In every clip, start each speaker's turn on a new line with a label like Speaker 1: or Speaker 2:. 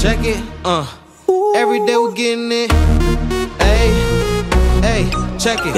Speaker 1: Check it, every day we're getting it. Hey, check it,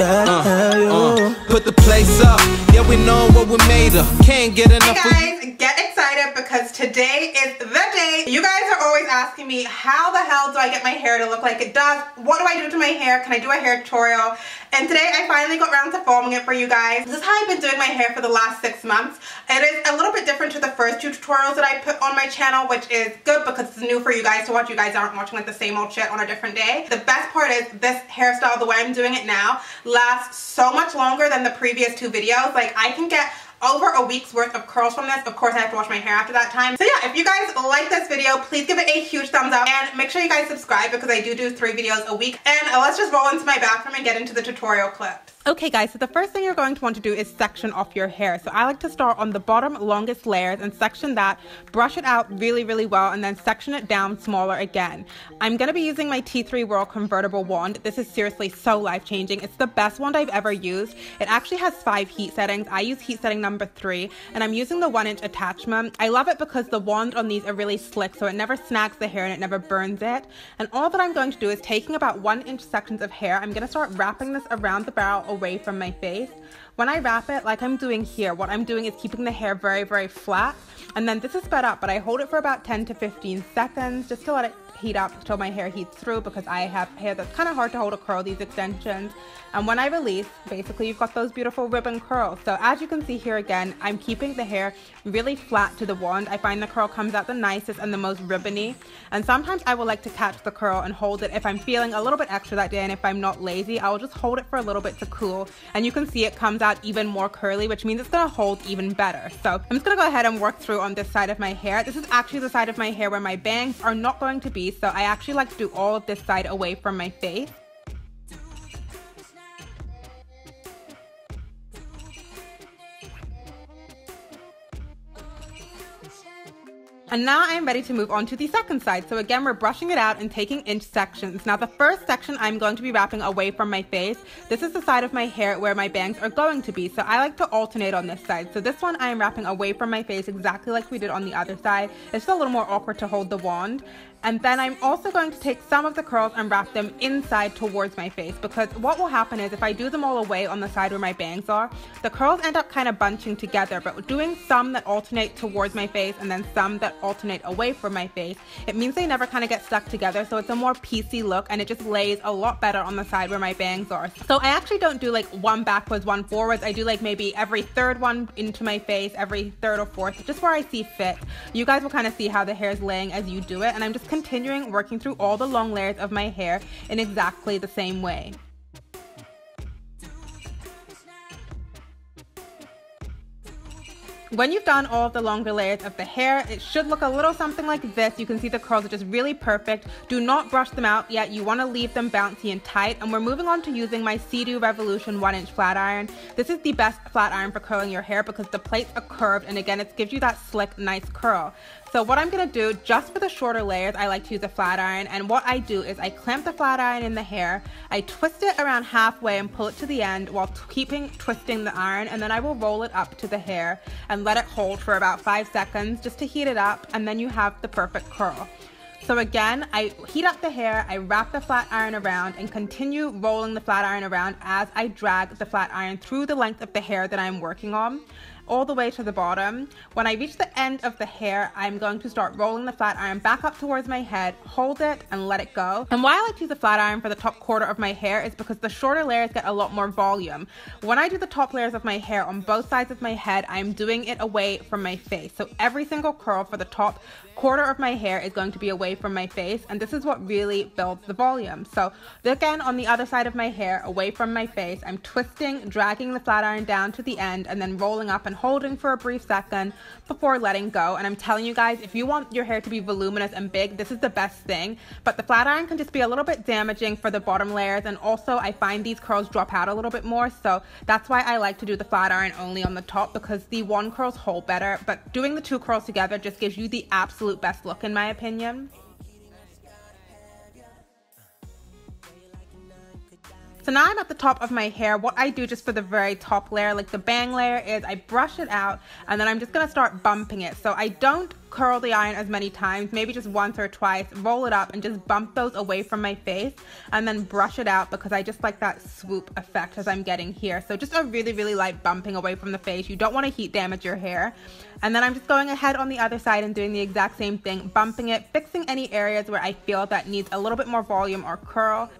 Speaker 1: put the place up. Yeah, we know what we made of. Can't get enough.
Speaker 2: Hey guys, get excited because today is the day. You guys are always asking me, how the hell do I get my hair to look like it does? What do I do to my hair? Can I do a hair tutorial? And today I finally got around to filming it for you guys. This is how I've been doing my hair for the last 6 months. It is a little bit different to the first 2 tutorials that I put on my channel, which is good because it's new for you guys to watch. You guys aren't watching like the same old shit on a different day. The best part is this hairstyle, the way I'm doing it now, lasts so much longer than the previous 2 videos. Like, I can get over a week's worth of curls from this. Of course, I have to wash my hair after that time. So yeah, if you guys like this video, please give it a huge thumbs up and make sure you guys subscribe because I do 3 videos a week. And let's just roll into my bathroom and get into the tutorial clips. Okay guys, so the first thing you're going to want to do is section off your hair. So I like to start on the bottom longest layers and section that, brush it out really well, and then section it down smaller again. I'm going to be using my T3 WHIRL convertible wand. This is seriously so life-changing. It's the best wand I've ever used. It actually has 5 heat settings. I use heat setting number 3 and I'm using the 1-inch attachment. I love it because the wand on these are really slick, so it never snags the hair and it never burns it. And all that I'm going to do is taking about 1-inch sections of hair, I'm going to start wrapping this around the barrel away from my face. When I wrap it, like I'm doing here, what I'm doing is keeping the hair very flat, and then this is sped up, but I hold it for about 10 to 15 seconds just to let it heat up until my hair heats through, because I have hair that's kind of hard to hold a curl, these extensions. And when I release, basically you've got those beautiful ribbon curls. So as you can see here again, I'm keeping the hair really flat to the wand. I find the curl comes out the nicest and the most ribbony. And sometimes I will like to catch the curl and hold it if I'm feeling a little bit extra that day, and if I'm not lazy, I'll just hold it for a little bit to cool. And you can see it comes out even more curly, which means it's gonna hold even better. So I'm just gonna go ahead and work through on this side of my hair. This is actually the side of my hair where my bangs are not going to be, so I actually like to do all of this side away from my face. And now I'm ready to move on to the second side. So again, we're brushing it out and taking inch sections. Now the first section I'm going to be wrapping away from my face. This is the side of my hair where my bangs are going to be. So I like to alternate on this side. So this one I am wrapping away from my face exactly like we did on the other side. It's just a little more awkward to hold the wand. And then I'm also going to take some of the curls and wrap them inside towards my face, because what will happen is if I do them all away on the side where my bangs are, the curls end up kind of bunching together. But doing some that alternate towards my face and then some that alternate away from my face, it means they never kind of get stuck together, so it's a more piecey look and it just lays a lot better on the side where my bangs are. So I actually don't do like one backwards, one forwards. I do like maybe every third one into my face, every third or fourth, just where I see fit. You guys will kind of see how the hair is laying as you do it, and I'm just continuing working through all the long layers of my hair in exactly the same way. When you've done all of the longer layers of the hair, it should look a little something like this. You can see the curls are just really perfect. Do not brush them out yet. You want to leave them bouncy and tight. And we're moving on to using my Sea-Doo Revolution 1-inch flat iron. This is the best flat iron for curling your hair because the plates are curved, and again, it gives you that slick, nice curl. So what I'm going to do, just for the shorter layers, I like to use a flat iron, and what I do is I clamp the flat iron in the hair, I twist it around halfway and pull it to the end while keeping twisting the iron, and then I will roll it up to the hair and let it hold for about 5 seconds just to heat it up, and then you have the perfect curl. So again, I heat up the hair, I wrap the flat iron around and continue rolling the flat iron around as I drag the flat iron through the length of the hair that I'm working on, all the way to the bottom. When I reach the end of the hair, I'm going to start rolling the flat iron back up towards my head, hold it and let it go. And why I like to use a flat iron for the top quarter of my hair is because the shorter layers get a lot more volume. When I do the top layers of my hair on both sides of my head, I'm doing it away from my face. So every single curl for the top quarter of my hair is going to be away from my face, and this is what really builds the volume. So again, on the other side of my hair, away from my face, I'm twisting, dragging the flat iron down to the end, and then rolling up and holding for a brief second before letting go. And I'm telling you guys, if you want your hair to be voluminous and big, this is the best thing. But the flat iron can just be a little bit damaging for the bottom layers, and also I find these curls drop out a little bit more, so that's why I like to do the flat iron only on the top, because the one curls hold better, but doing the 2 curls together just gives you the absolute best look in my opinion. So now I'm at the top of my hair. What I do just for the very top layer, like the bang layer, is I brush it out and then I'm just gonna start bumping it. So I don't curl the iron as many times, maybe just once or twice, roll it up and just bump those away from my face and then brush it out because I just like that swoop effect as I'm getting here. So just a really, really light bumping away from the face. You don't want to heat damage your hair. And then I'm just going ahead on the other side and doing the exact same thing, bumping it, fixing any areas where I feel that needs a little bit more volume or curl.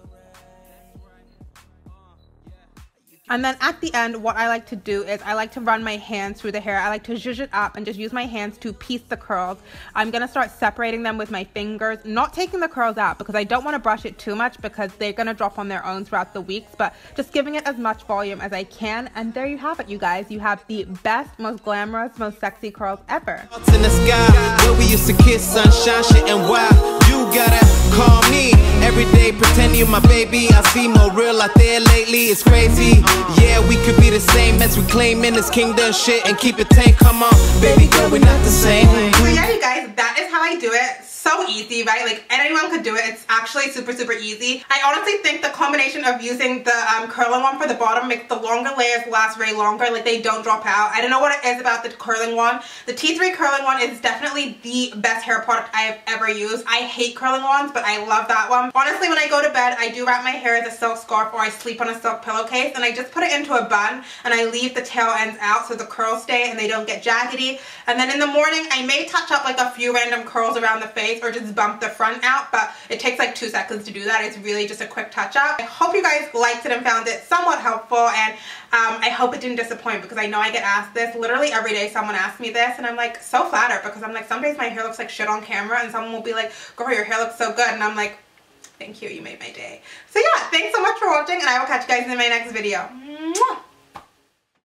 Speaker 2: And then at the end, what I like to do is I like to run my hands through the hair. I like to zhuzh it up and just use my hands to piece the curls. I'm going to start separating them with my fingers, not taking the curls out because I don't want to brush it too much because they're going to drop on their own throughout the weeks, but just giving it as much volume as I can. And there you have it, you guys. You have the best, most glamorous, most sexy curls ever.
Speaker 1: In the sky, where we used to kiss, sunshine, shit, and wow. You gotta call me every day, pretend you my baby. I see more real out there lately, it's crazy. Yeah, we could be the same as we claim in this kingdom shit and keep it tame. Come on, baby girl, we're not the same.
Speaker 2: So yeah, you guys, that is how I do it. So easy, right? Like anyone could do it. It's actually super, super easy. I honestly think the combination of using the curling one for the bottom makes the longer layers last way longer. Like they don't drop out. I don't know what it is about the curling one. The T3 curling one is definitely the best hair product I have ever used. I hate curling ones, but I love that one. Honestly, when I go to bed, I do wrap my hair as a silk scarf or I sleep on a silk pillowcase and I just put it into a bun and I leave the tail ends out so the curls stay and they don't get jaggedy. And then in the morning, I may touch up like a few random curls around the face or just bump the front out, but it takes like 2 seconds to do that. It's really just a quick touch up. I hope you guys liked it and found it somewhat helpful, and I hope it didn't disappoint because I know I get asked this literally every day. Someone asks me this and I'm like so flattered because I'm like, some days my hair looks like shit on camera and someone will be like, girl, your hair looks so good, and I'm like, thank you, you made my day. So yeah, thanks so much for watching and I will catch you guys in my next video. Mwah!